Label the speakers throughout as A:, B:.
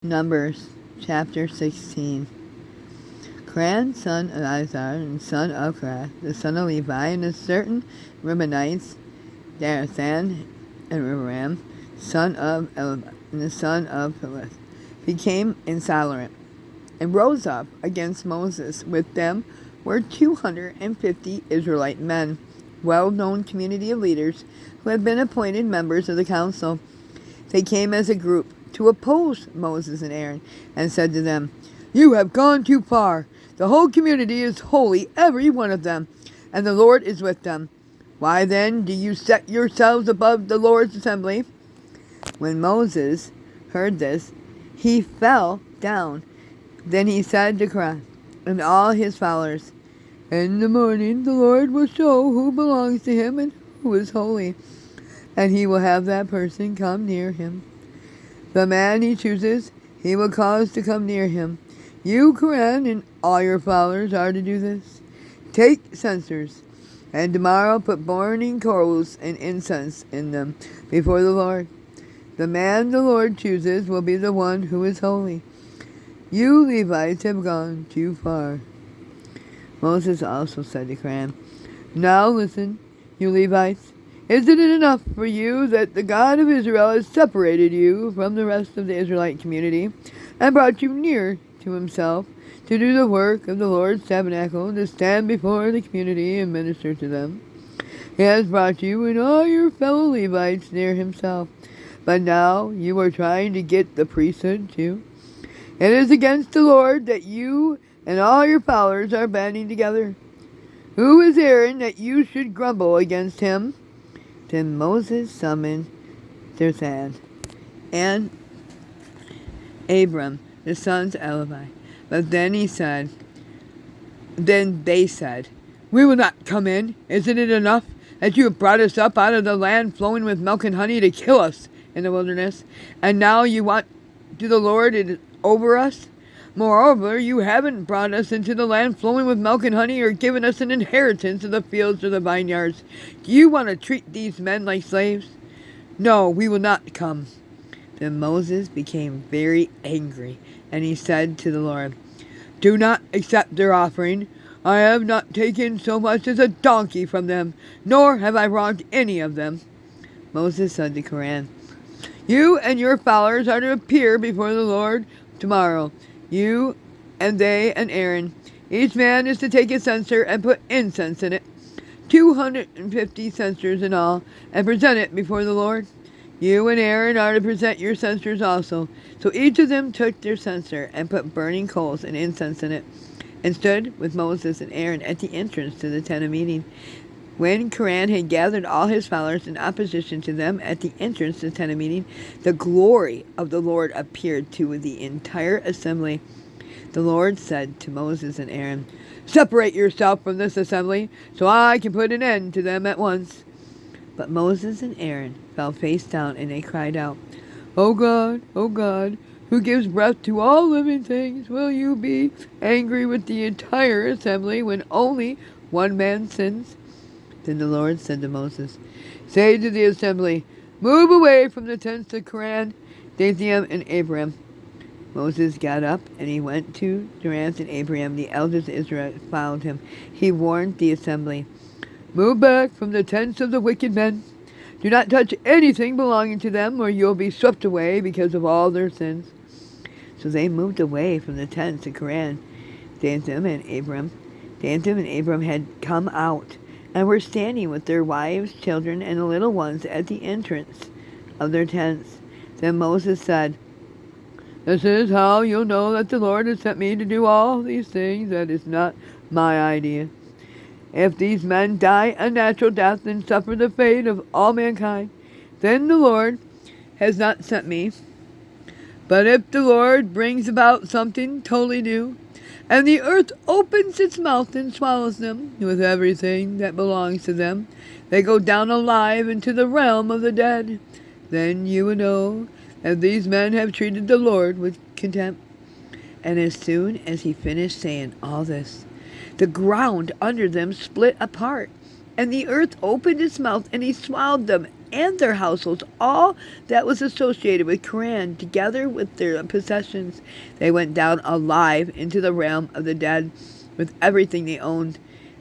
A: Numbers chapter 16. Cran, son of Izar, and son of Kohath, the son of Levi, and a certain Reubenites, Dathan and Abiram, son of Eliab, and the son of Peleth, became insolent, and rose up against Moses. With them were 250 Israelite men, well-known community of leaders who had been appointed members of the council. They came as a group to oppose Moses and Aaron, and said to them, "You have gone too far. The whole community is holy, every one of them, and the Lord is with them. Why then do you set yourselves above the Lord's assembly?" When Moses heard this, he fell down. Then he said to Korah and all his followers, "In the morning the Lord will show who belongs to him and who is holy, and he will have that person come near him. The man he chooses, he will cause to come near him. You, Korah, and all your followers are to do this. Take censers, and tomorrow put burning coals and incense in them before the Lord. The man the Lord chooses will be the one who is holy. You Levites have gone too far." Moses also said to Korah, "Now listen, you Levites. Isn't it enough for you that the God of Israel has separated you from the rest of the Israelite community and brought you near to himself to do the work of the Lord's tabernacle, to stand before the community and minister to them? He has brought you and all your fellow Levites near himself. But now you are trying to get the priesthood too. It is against the Lord that you and all your followers are banding together. Who is Aaron that you should grumble against him?" Then Moses summoned Dathan and Abiram, the sons of Eliab. But then they said, "We will not come in. Isn't it enough that you have brought us up out of the land flowing with milk and honey to kill us in the wilderness? And now you want to the Lord over us? Moreover, you haven't brought us into the land flowing with milk and honey, or given us an inheritance of the fields or the vineyards. Do you want to treat these men like slaves? No, we will not come." Then Moses became very angry, and he said to the Lord, "Do not accept their offering. I have not taken so much as a donkey from them, nor have I wronged any of them." Moses said to Korah, "You and your followers are to appear before the Lord tomorrow, you and they and Aaron. Each man is to take a censer and put incense in it, 250 censers in all, and present it before the Lord. You and Aaron are to present your censers also." So each of them took their censer and put burning coals and incense in it, and stood with Moses and Aaron at the entrance to the tent of meeting. When Korah had gathered all his followers in opposition to them at the entrance to the tent of meeting, the glory of the Lord appeared to the entire assembly. The Lord said to Moses and Aaron, "Separate yourself from this assembly, so I can put an end to them at once." But Moses and Aaron fell face down, and they cried out, O God, who gives breath to all living things, will you be angry with the entire assembly when only one man sins?" Then the Lord said to Moses, "Say to the assembly, move away from the tents of Korah, Dathan, and Abiram." Moses got up, and he went to Dathan and Abiram. The elders of Israel followed him. He warned the assembly, "Move back from the tents of the wicked men. Do not touch anything belonging to them, or you'll be swept away because of all their sins." So they moved away from the tents of Korah, Dathan, and Abiram. Dathan and Abiram had come out and were standing with their wives, children, and the little ones at the entrance of their tents. Then Moses said, "This is how you'll know that the Lord has sent me to do all these things. That is not my idea. If these men die a natural death and suffer the fate of all mankind, then the Lord has not sent me. But if the Lord brings about something totally new, and the earth opens its mouth and swallows them with everything that belongs to them, they go down alive into the realm of the dead, then you will know that these men have treated the Lord with contempt." And as soon as he finished saying all this, the ground under them split apart, and the earth opened its mouth, and he swallowed them, and their households, all that was associated with Quran, together with their possessions. They went down alive into the realm of the dead with everything they owned.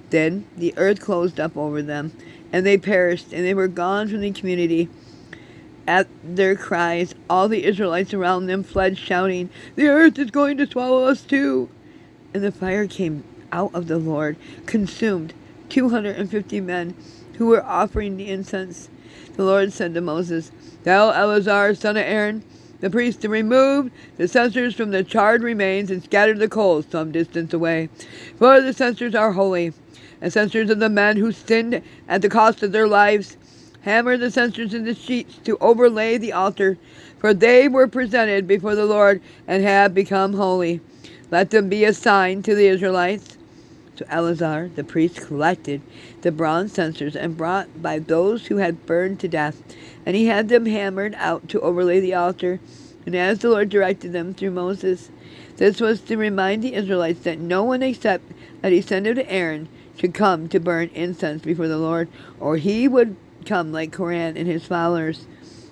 A: Then the earth closed up over them, and they perished, and they were gone from the community. At their cries, all the Israelites around them fled, shouting, "The earth is going to swallow us too!" And the fire came out of the Lord, consumed 250 men who were offering the incense. The Lord said to Moses, "Tell Eleazar, son of Aaron, the priest, to remove the censers from the charred remains and scatter the coals some distance away. For the censers are holy, the censers of the men who sinned at the cost of their lives. Hammer the censers into sheets to overlay the altar, for they were presented before the Lord and have become holy. Let them be a sign to the Israelites." So Eleazar the priest collected the bronze censers and brought by those who had burned to death, and he had them hammered out to overlay the altar, and as the Lord directed them through Moses. This was to remind the Israelites that no one except a descendant of Aaron should come to burn incense before the Lord, or he would come like Korah and his followers.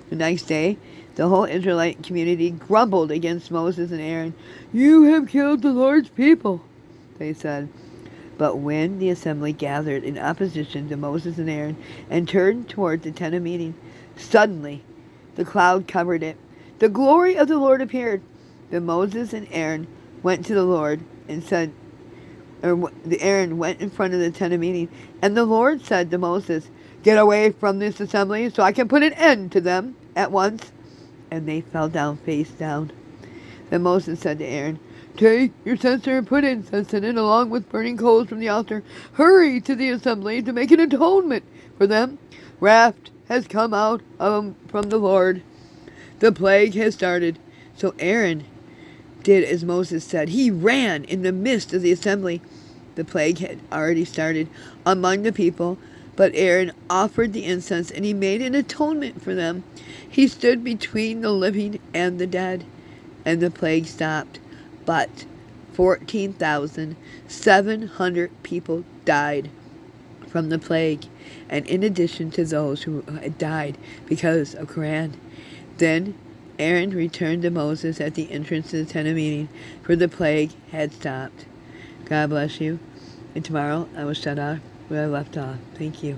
A: The next day, the whole Israelite community grumbled against Moses and Aaron. "You have killed the Lord's people," they said. But when the assembly gathered in opposition to Moses and Aaron and turned toward the tent of meeting, suddenly the cloud covered it. The glory of the Lord appeared. Then Moses and Aaron went to the Lord and said, Aaron went in front of the tent of meeting, and the Lord said to Moses, "Get away from this assembly so I can put an end to them at once." And they fell down face down. Then Moses said to Aaron, "Take your censer and put incense in it along with burning coals from the altar. Hurry to the assembly to make an atonement for them. Wrath has come out from the Lord. The plague has started." So Aaron did as Moses said. He ran in the midst of the assembly. The plague had already started among the people, but Aaron offered the incense and he made an atonement for them. He stood between the living and the dead, and the plague stopped. But 14,700 people died from the plague, and in addition to those who had died because of Quran. Then Aaron returned to Moses at the entrance to the tent of meeting, for the plague had stopped. God bless you. And tomorrow I will shut off where I left off. Thank you.